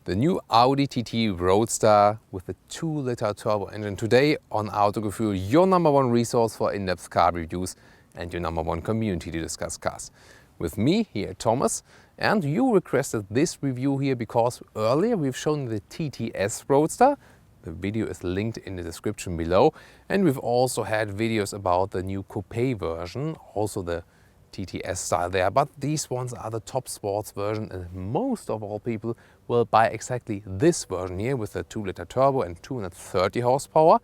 The new Audi TT Roadster with the 2-liter turbo engine today on Autogefühl, your #1 resource for in-depth car reviews and your #1 community to discuss cars. With me here, Thomas, and you requested this review here because earlier we've shown the TTS Roadster. The video is linked in the description below, and we've also had videos about the new coupe version, also the TTS style there, but these ones are the top sports version, and most of all people will buy exactly this version here with the 2-liter turbo and 230 horsepower.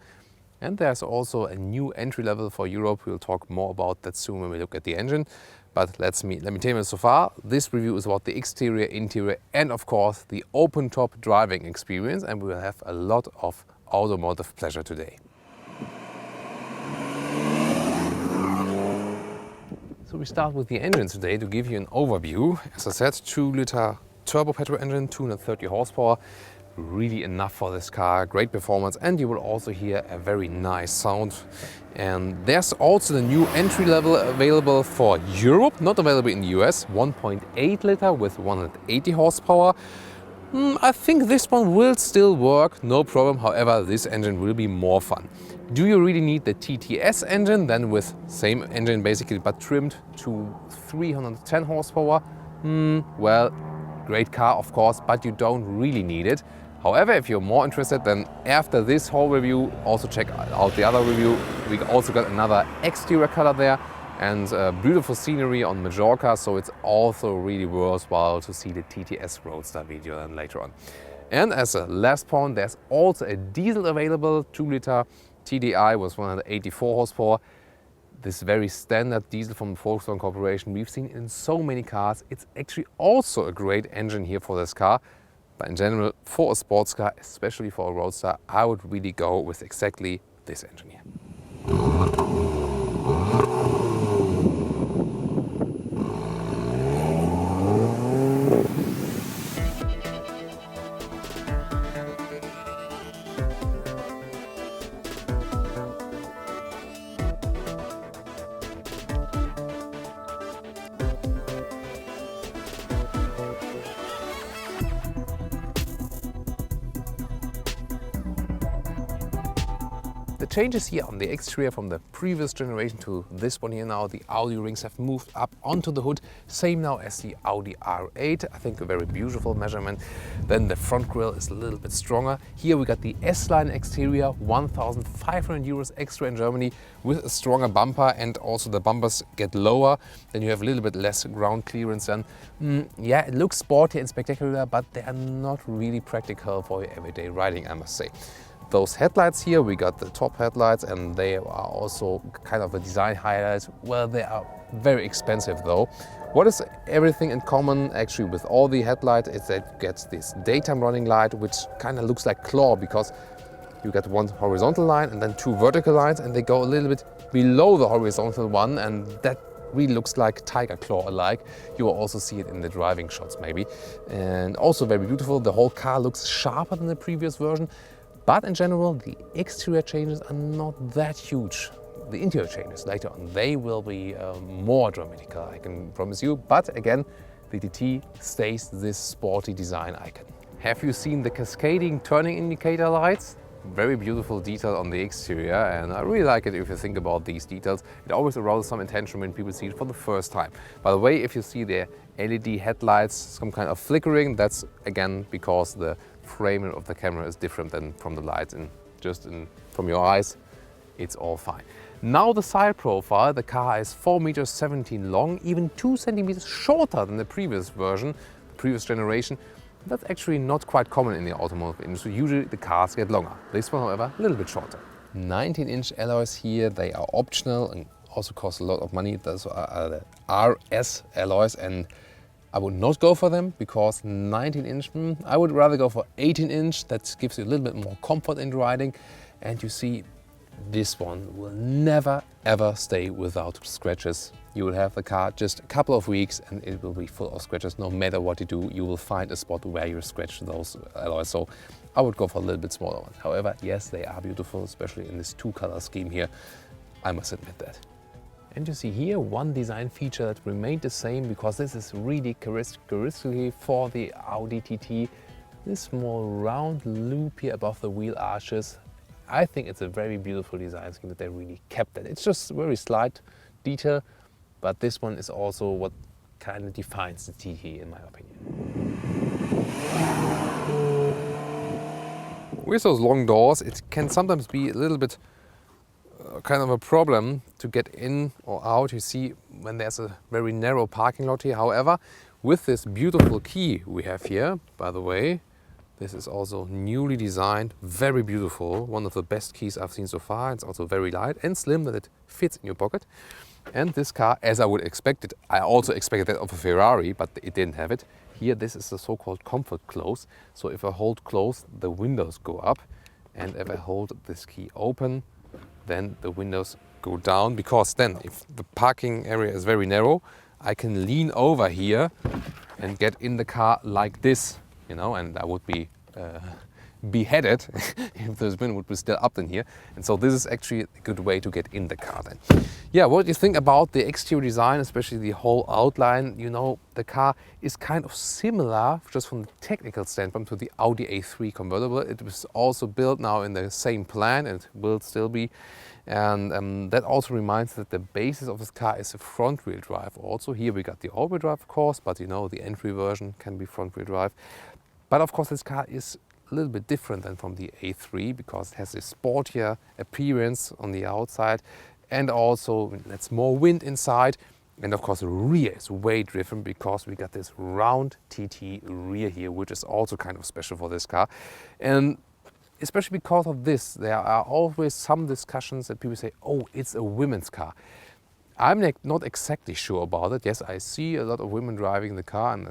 And there's also a new entry level for Europe. We'll talk more about that soon when we look at the engine. But let me tell you so far, this review is about the exterior, interior, and of course the open top driving experience, and we will have a lot of automotive pleasure today. So we start with the engine today to give you an overview. As I said, 2-liter turbo petrol engine, 230 horsepower, really enough for this car, great performance, and you will also hear a very nice sound. And there's also the new entry level available for Europe, not available in the US, 1.8 liter with 180 horsepower. I think this one will still work, no problem. However, this engine will be more fun. Do you really need the TTS engine, then with same engine basically but trimmed to 310 horsepower? Well, great car of course, but you don't really need it. However, if you're more interested, then after this whole review, also check out the other review. We also got another exterior color there and beautiful scenery on Majchrzak, so it's also really worthwhile to see the TTS Roadster video then later on. And as a last point, there's also a diesel available, 2-liter TDI with 184 horsepower. This very standard diesel from Volkswagen Corporation we've seen in so many cars. It's actually also a great engine here for this car. But in general, for a sports car, especially for a Roadster, I would really go with exactly this engine here. The changes here on the exterior from the previous generation to this one here now, the Audi rings have moved up onto the hood, same now as the Audi R8, I think a very beautiful measurement. Then the front grille is a little bit stronger. Here we got the S-Line exterior, 1,500 euros extra in Germany with a stronger bumper, and also the bumpers get lower, then you have a little bit less ground clearance. And yeah, it looks sporty and spectacular, but they are not really practical for your everyday riding, I must say. Those headlights here, we got the top headlights, and they are also kind of a design highlight. Well, they are very expensive though. What is everything in common actually with all the headlights is that you get this daytime running light, which kind of looks like claw, because you get one horizontal line and then two vertical lines, and they go a little bit below the horizontal one, and that really looks like tiger claw alike. You will also see it in the driving shots maybe. And also very beautiful. The whole car looks sharper than the previous version. But in general, the exterior changes are not that huge. The interior changes later on, they will be more dramatic, I can promise you. But again, the TT stays this sporty design icon. Have you seen the cascading turning indicator lights? Very beautiful detail on the exterior, and I really like it if you think about these details. It always arouses some attention when people see it for the first time. By the way, if you see the LED headlights, some kind of flickering, that's again because the framing of the camera is different than from the lights, and from your eyes, it's all fine. Now the side profile, the car is 4,17 meters long, even 2 centimeters shorter than the previous version, the previous generation. That's actually not quite common in the automotive industry. Usually the cars get longer. This one, however, a little bit shorter. 19-inch alloys here, they are optional and also cost a lot of money. Those are the RS alloys, and I would not go for them because 19-inch, I would rather go for 18-inch. That gives you a little bit more comfort in riding. And you see, this one will never ever stay without scratches. You will have the car just a couple of weeks and it will be full of scratches. No matter what you do, you will find a spot where you scratch those alloys. So I would go for a little bit smaller ones. However, yes, they are beautiful, especially in this 2-color scheme here. I must admit that. And you see here one design feature that remained the same, because this is really characteristically for the Audi TT. this small round loop here above the wheel arches. I think it's a very beautiful design scheme that they really kept it. It's just very slight detail, but this one is also what kind of defines the TT in my opinion. With those long doors, it can sometimes be a little bit kind of a problem to get in or out. You see when there's a very narrow parking lot here. However, with this beautiful key we have here, by the way, this is also newly designed, very beautiful, one of the best keys I've seen so far. It's also very light and slim that it fits in your pocket. And this car, as I would expect it, I also expected that of a Ferrari, but it didn't have it. Here, this is the so-called comfort close. So if I hold close, the windows go up. And if I hold this key open, then the windows go down, because then if the parking area is very narrow, I can lean over here and get in the car like this, you know, and I would be beheaded if this window would be still up in here. And so this is actually a good way to get in the car then. Yeah, what do you think about the exterior design, especially the whole outline? You know, the car is kind of similar, just from the technical standpoint, to the Audi A3 convertible. It was also built now in the same plan and will still be. And that also reminds that the basis of this car is a front-wheel drive also. Here we got the all-wheel drive, of course, but you know, the entry version can be front-wheel drive. But of course, this car is a little bit different than from the A3 because it has a sportier appearance on the outside, and also that's more wind inside. And of course the rear is way different because we got this round TT rear here, which is also kind of special for this car. And especially because of this, there are always some discussions that people say, oh, it's a women's car. I'm not exactly sure about it. Yes, I see a lot of women driving the car and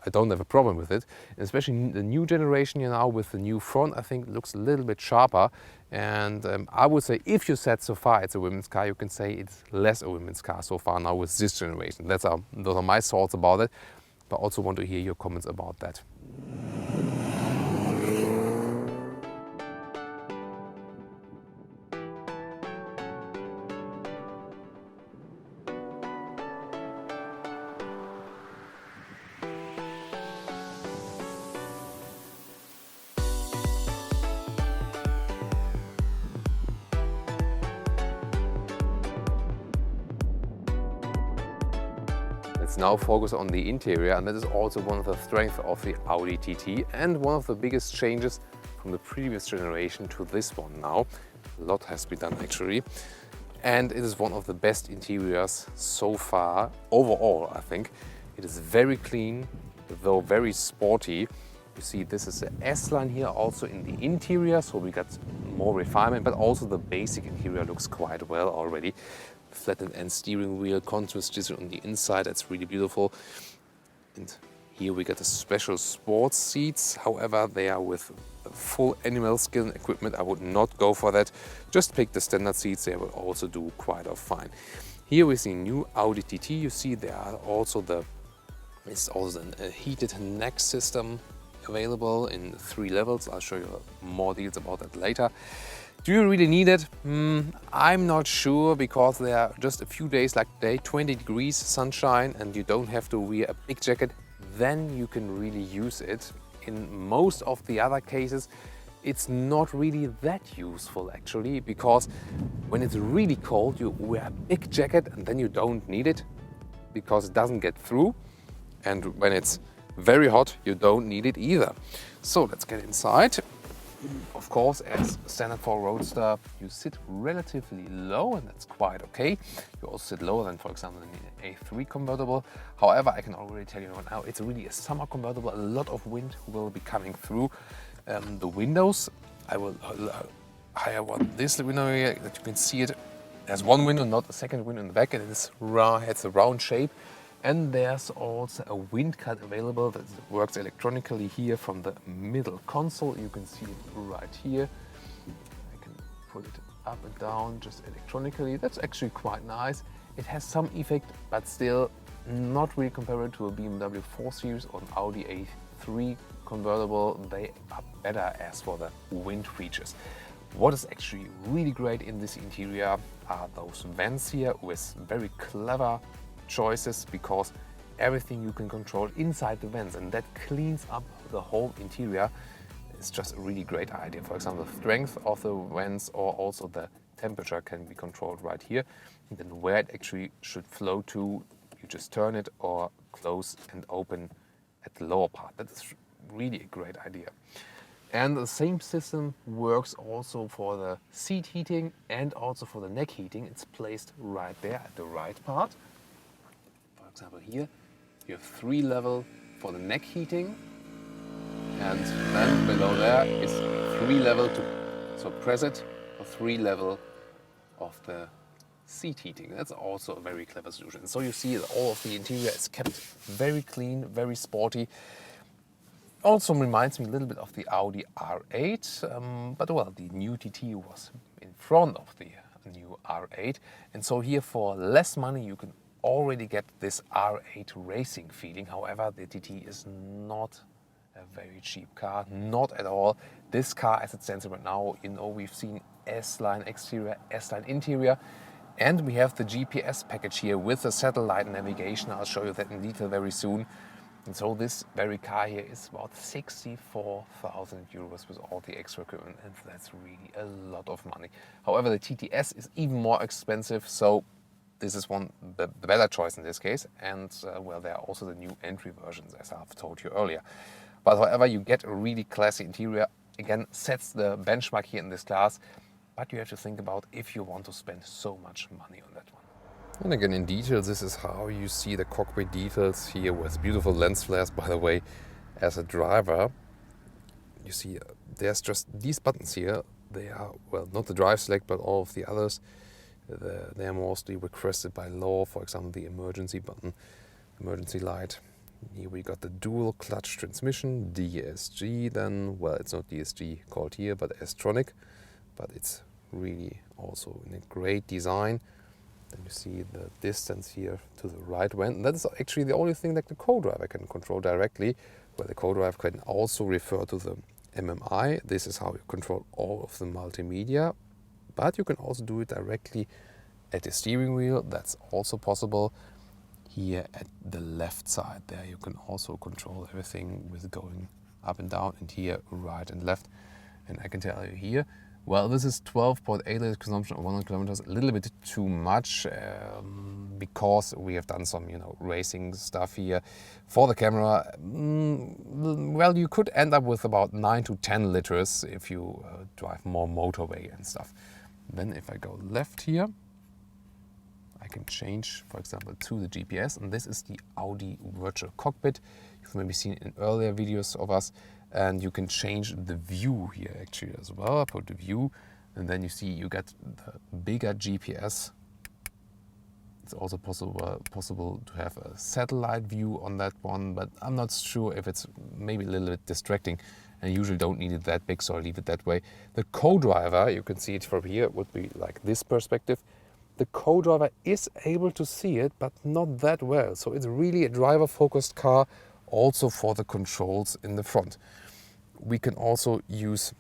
I don't have a problem with it. And especially the new generation, you know, with the new front, I think it looks a little bit sharper. And I would say if you said so far it's a women's car, you can say it's less a women's car so far now with this generation. Those are my thoughts about it, but also want to hear your comments about that. Let's now focus on the interior, and that is also one of the strengths of the Audi TT and one of the biggest changes from the previous generation to this one now. A lot has been done actually, and it is one of the best interiors so far overall. I think it is very clean, though very sporty. You see this is the S-line here also in the interior, so we got more refinement, but also the basic interior looks quite well already. Flattened end steering wheel, contrast digital on the inside, that's really beautiful. And here we got the special sports seats. However, they are with full animal skin equipment. I would not go for that. Just pick the standard seats, they will also do quite fine. Here we see new Audi TT. You see there are also it's also a heated neck system available in 3 levels. I'll show you more details about that later. Do you really need it? I'm not sure, because there are just a few days like today, 20 degrees, sunshine, and you don't have to wear a big jacket, then you can really use it. In most of the other cases, it's not really that useful actually, because when it's really cold, you wear a big jacket and then you don't need it because it doesn't get through. And when it's very hot, you don't need it either. So let's get inside. Of course, as standard for Roadster, you sit relatively low, and that's quite okay. You also sit lower than, for example, in the A3 convertible. However, I can already tell you right now, it's really a summer convertible. A lot of wind will be coming through the windows. I will hire this window here that you can see it. There's one window, not a second window in the back, and it's a round shape. And there's also a wind cut available that works electronically here from the middle console. You can see it right here. I can put it up and down just electronically. That's actually quite nice. It has some effect, but still not really comparable to a BMW 4 Series or an Audi A3 convertible. They are better as for the wind features. What is actually really great in this interior are those vents here with very clever choices, because everything you can control inside the vents, and that cleans up the whole interior is just a really great idea. For example, the strength of the vents or also the temperature can be controlled right here. And then where it actually should flow to, you just turn it or close and open at the lower part. That's really a great idea. And the same system works also for the seat heating and also for the neck heating. It's placed right there at the right part. For example, here you have 3 level for the neck heating, and then below there is 3 level so press it for 3 level of the seat heating. That's also a very clever solution. So you see that all of the interior is kept very clean, very sporty. Also reminds me a little bit of the Audi R8, but well, the new TT was in front of the new R8, and so here for less money you can already get this R8 racing feeling. However, the TT is not a very cheap car, not at all. This car, as it stands right now, you know, we've seen S-Line exterior, S-Line interior, and we have the GPS package here with the satellite navigation. I'll show you that in detail very soon. And so this very car here is about 64,000 euros with all the extra equipment, and that's really a lot of money. However, the TTS is even more expensive, so this is the better choice in this case. And well, there are also the new entry versions, as I've told you earlier. But however, you get a really classy interior. Again, sets the benchmark here in this class, but you have to think about if you want to spend so much money on that one. And again, in detail, this is how you see the cockpit details here with beautiful lens flares. By the way, as a driver, you see there's just these buttons here. They are, well, not the drive select, but all of the others. They are mostly requested by law. For example, the emergency button, emergency light. Here we got the dual clutch transmission, DSG. Then, well, it's not DSG called here, but S-tronic. But it's really also in a great design. Then you see the distance here to the right vent. That is actually the only thing that the co-driver can control directly, where the co-driver can also refer to the MMI. This is how you control all of the multimedia, but you can also do it directly at the steering wheel. That's also possible. Here at the left side there, you can also control everything with going up and down, and here right and left. And I can tell you here, well, this is 12.8 liters consumption of 100 kilometers, a little bit too much because we have done some, racing stuff here for the camera. Well, you could end up with about 9 to 10 liters if you drive more motorway and stuff. Then if I go left here, I can change, for example, to the GPS, and this is the Audi virtual cockpit. You've maybe seen it in earlier videos of us. And you can change the view here actually as well. I put the view, and then you see you get the bigger GPS. It's also possible to have a satellite view on that one, but I'm not sure if it's maybe a little bit distracting. And I usually don't need it that big, so I leave it that way. The co-driver, you can see it from here, would be like this perspective. The co-driver is able to see it, but not that well. So it's really a driver-focused car, also for the controls in the front. We can also use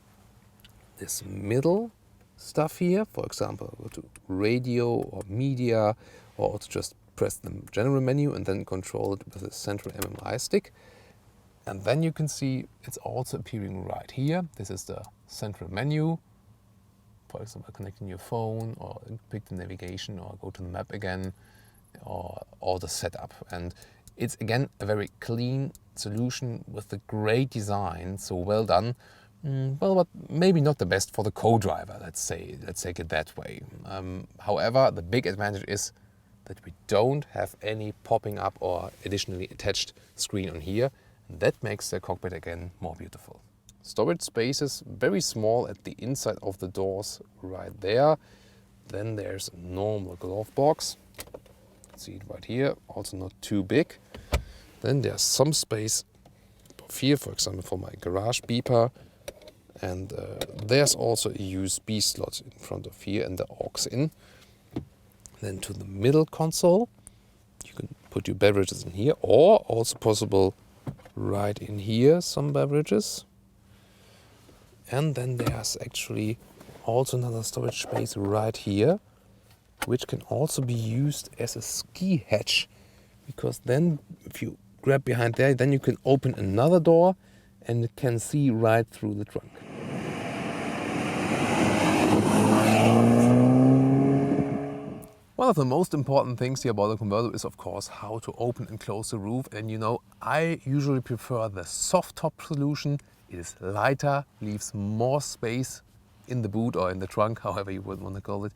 this middle stuff here, for example, go to radio or media, or also just press the general menu and then control it with the central MMI stick. And then you can see it's also appearing right here. This is the central menu. For example, connecting your phone, or pick the navigation, or go to the map again, or all the setup. And it's again a very clean solution with a great design, so well done. Well, but maybe not the best for the co-driver, let's take it that way. However, the big advantage is that we don't have any popping up or additionally attached screen on here. That makes the cockpit again more beautiful. Storage space is very small at the inside of the doors right there. Then there's a normal glove box. See it right here, also not too big. Then there's some space here, for example, for my garage beeper. And there's also a USB slot in front of here and the aux in. Then to the middle console, you can put your beverages in here, or also possible right in here, some beverages. And then there's actually also another storage space right here, which can also be used as a ski hatch, because then if you grab behind there, then you can open another door and can see right through the trunk. One of the most important things here about the convertible is of course how to open and close the roof, and you know, I usually prefer the soft top solution. It is lighter, leaves more space in the boot or in the trunk, however you would want to call it,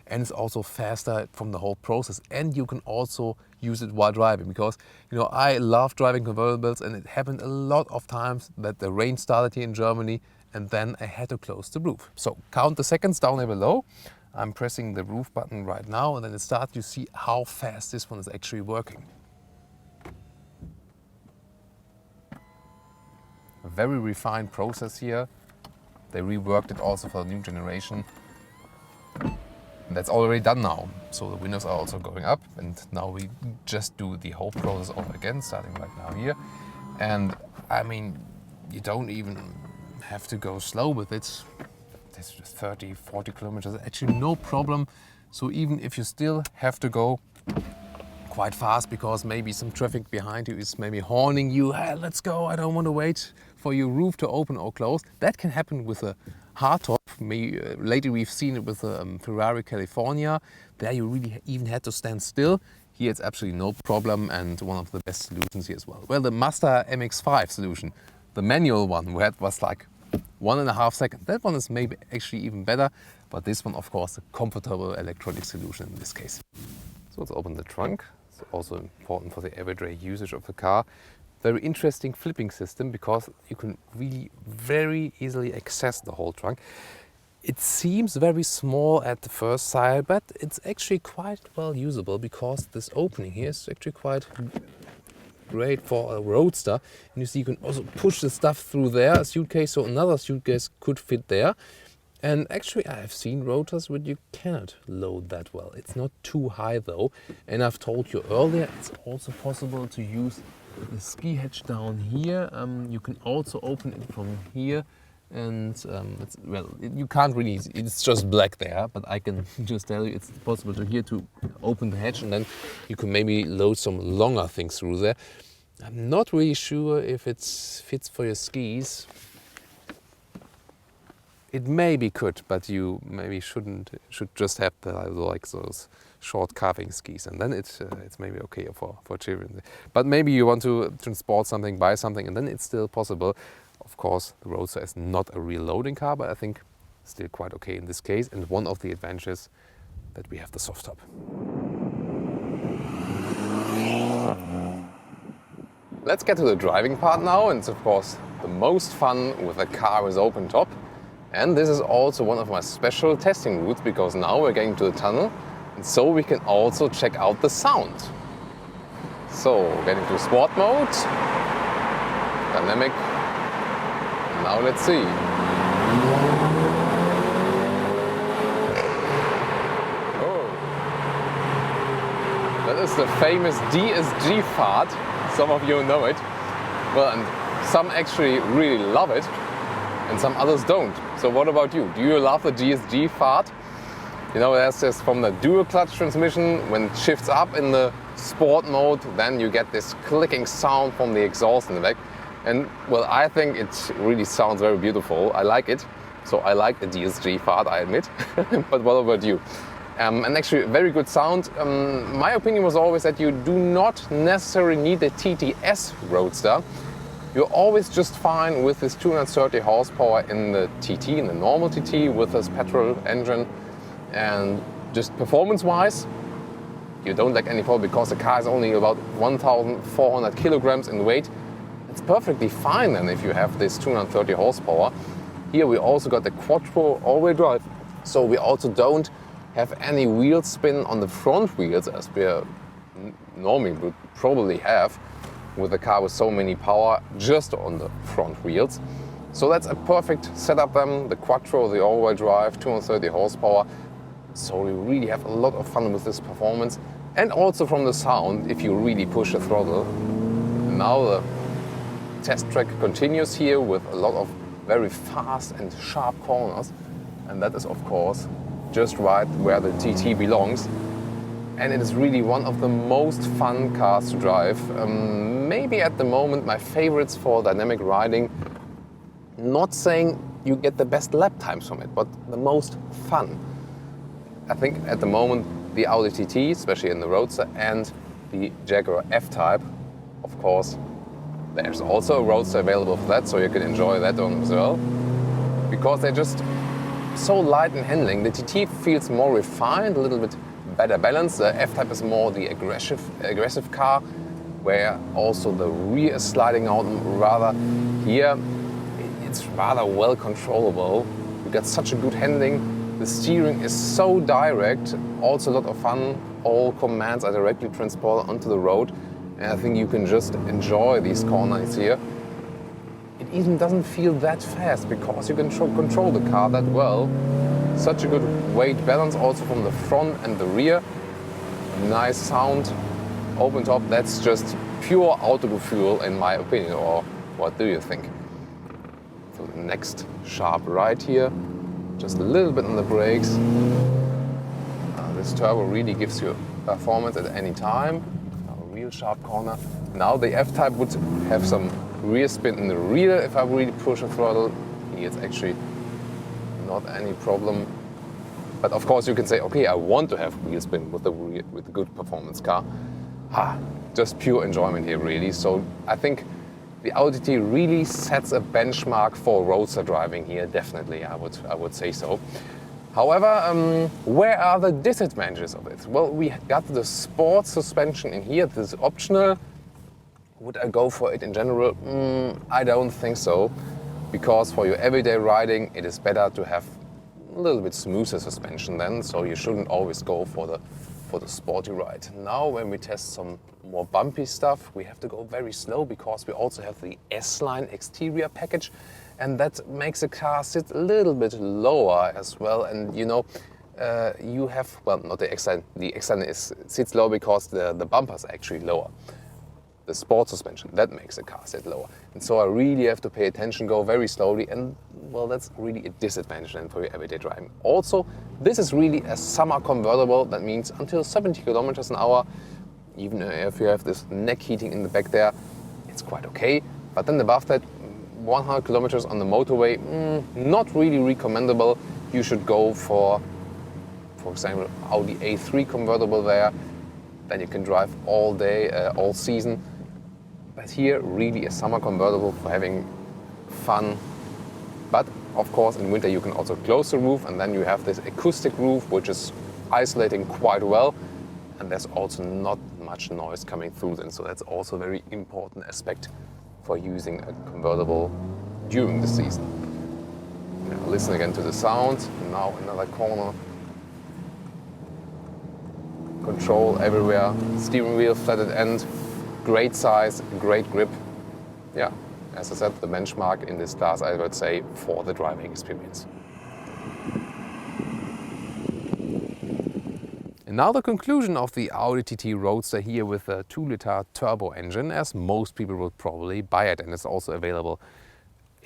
and it's also faster from the whole process, and you can also use it while driving, because you know, I love driving convertibles, and it happened a lot of times that the rain started here in Germany and then I had to close the roof. So count the seconds down there below. I'm pressing the roof button right now, and then it starts. You see how fast this one is actually working. A very refined process here. They reworked it also for the new generation. And that's already done now. So the windows are also going up, and now we just do the whole process over again, starting right now here. And I mean, you don't even have to go slow with it. It's just 30, 40 kilometers, actually no problem. So even if you still have to go quite fast because maybe some traffic behind you is maybe horning you, hey, let's go, I don't want to wait for your roof to open or close. That can happen with a hardtop. Lately we've seen it with a Ferrari California. There you really even had to stand still. Here it's absolutely no problem, and one of the best solutions here as well. Well, the Mazda MX-5 solution, the manual one we had, was like 1.5 seconds. That one is maybe actually even better, but this one, of course, a comfortable electronic solution in this case. So let's open the trunk. It's also important for the everyday usage of the car. Very interesting flipping system, because you can really very easily access the whole trunk. It seems very small at the first sight, but it's actually quite well usable, because this opening here is actually quite great for a Roadster. And you see you can also push the stuff through there, a suitcase, so another suitcase could fit there. And actually I have seen Roadsters where you cannot load that well. It's not too high though. And I've told you earlier, it's also possible to use the ski hatch down here. You can also open it from here. And you can't really, it's just black there, but I can just tell you it's possible to open the hatch, and then you can maybe load some longer things through there. I'm not really sure if it fits for your skis. It maybe could, but you maybe should just have like those short carving skis, and then it's maybe okay for children. But maybe you want to transport something, buy something, and then it's still possible. Of course, the Roadster is not a real loading car, but I think still quite okay in this case. And one of the advantages that we have the soft top. Let's get to the driving part now. And it's of course the most fun with a car with open top. And this is also one of my special testing routes, because now we're getting to the tunnel, and so we can also check out the sound. So getting to sport mode, dynamic. Now let's see. Oh. That is the famous DSG fart. Some of you know it. Well, and some actually really love it, and some others don't. So what about you? Do you love the DSG fart? You know, there's this from the dual clutch transmission. When it shifts up in the sport mode, then you get this clicking sound from the exhaust in the back. And well, I think it really sounds very beautiful. I like it. So I like the DSG fart, I admit. But what about you? And actually, very good sound. My opinion was always that you do not necessarily need the TTS Roadster. You're always just fine with this 230 horsepower in the TT, in the normal TT, with this petrol engine. And just performance-wise, you don't lack any problem, because the car is only about 1,400 kilograms in weight. It's perfectly fine then if you have this 230 horsepower. Here we also got the quattro all-wheel drive, so we also don't have any wheel spin on the front wheels as we normally would probably have with a car with so many power just on the front wheels. So that's a perfect setup then, the quattro, the all-wheel drive, 230 horsepower. So you really have a lot of fun with this performance, and also from the sound if you really push the throttle. Now the test track continues here with a lot of very fast and sharp corners, and that is of course just right where the TT belongs. And it is really one of the most fun cars to drive. Maybe at the moment my favorites for dynamic riding Not saying you get the best lap times from it, but the most fun. I think at the moment the Audi TT, especially in the Roadster, and the Jaguar F-Type, of course, there's also a Roadster available for that, so you can enjoy that one as well. Because they're just so light in handling. The TT feels more refined, a little bit better balanced. The F-Type is more the aggressive car, where also the rear is sliding out rather. Here, it's rather well controllable. You got such a good handling. The steering is so direct, also a lot of fun. All commands are directly transported onto the road. And I think you can just enjoy these corners here. It even doesn't feel that fast because you can control the car that well. Such a good weight balance also from the front and the rear. Nice sound. Open top, that's just pure Autogefühl in my opinion, or what do you think? So the next sharp right here, just a little bit on the brakes. This turbo really gives you performance at any time. A real sharp corner. Now the F-Type would have some rear spin in the rear if I really push the throttle. Here it's actually not any problem. But of course you can say, okay, I want to have wheel spin with a good performance car. Just pure enjoyment here really. So I think the Audi TT really sets a benchmark for roadster driving here, definitely I would say so. However, where are the disadvantages of it? Well, we got the sport suspension in here, this is optional. Would I go for it in general? I don't think so, because for your everyday riding it is better to have a little bit smoother suspension then, so you shouldn't always go for the sporty ride. Now when we test some more bumpy stuff, we have to go very slow because we also have the S-Line exterior package, and that makes the car sit a little bit lower as well. And you know, you have, well, not the X-Line, the X-Line sits low because the bumpers are actually lower. The sport suspension, that makes the car sit lower. And so I really have to pay attention, go very slowly, and well, that's really a disadvantage then for your everyday driving. Also, this is really a summer convertible. That means until 70 kilometers an hour, even if you have this neck heating in the back there, it's quite okay. But then above that, 100 kilometers on the motorway, not really recommendable. You should go for example, Audi A3 convertible there. Then you can drive all day, all season. But here, really a summer convertible for having fun. But of course, in winter you can also close the roof, and then you have this acoustic roof, which is isolating quite well. And there's also not much noise coming through then. So that's also a very important aspect for using a convertible during the season. Now listen again to the sound. Now another corner. Control everywhere. Steering wheel, flatted end. Great size, great grip. Yeah, as I said, the benchmark in this class, I would say, for the driving experience. And now the conclusion of the Audi TT Roadster here with a 2-liter turbo engine, as most people will probably buy it, and it's also available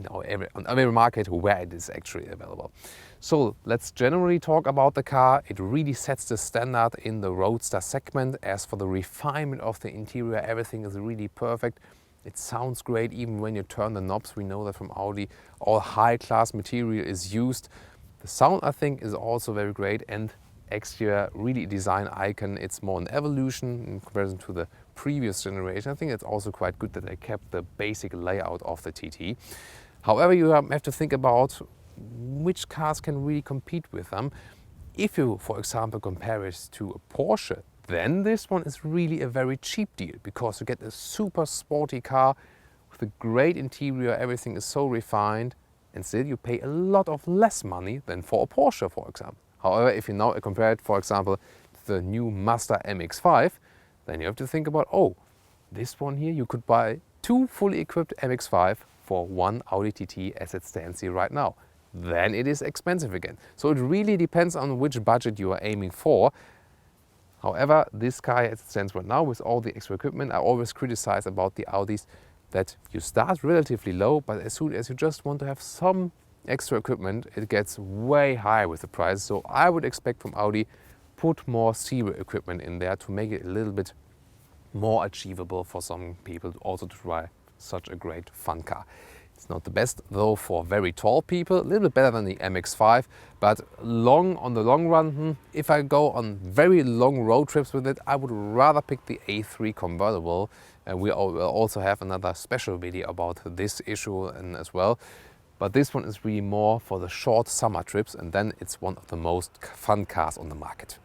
on every market where it is actually available. So let's generally talk about the car. It really sets the standard in the Roadster segment. As for the refinement of the interior, everything is really perfect. It sounds great even when you turn the knobs. We know that from Audi, all high-class material is used. The sound, I think, is also very great, and exterior, really design icon. It's more an evolution in comparison to the previous generation. I think it's also quite good that they kept the basic layout of the TT. However, you have to think about which cars can really compete with them. If you, for example, compare it to a Porsche, then this one is really a very cheap deal, because you get a super sporty car with a great interior, everything is so refined, and still you pay a lot of less money than for a Porsche, for example. However, if you now compare it, for example, to the new Mazda MX-5, then you have to think about, oh, this one here, you could buy 2 fully equipped MX-5 for 1 Audi TT as it stands here right now. Then it is expensive again. So it really depends on which budget you are aiming for. However, this car as it stands right now with all the extra equipment, I always criticize about the Audis that you start relatively low, but as soon as you just want to have some extra equipment, it gets way higher with the price. So I would expect from Audi, put more serious equipment in there to make it a little bit more achievable for some people also to try such a great fun car. It's not the best though for very tall people, a little bit better than the MX-5, but on the long run, if I go on very long road trips with it, I would rather pick the A3 convertible. And we will also have another special video about this issue as well. But this one is really more for the short summer trips, and then it's one of the most fun cars on the market.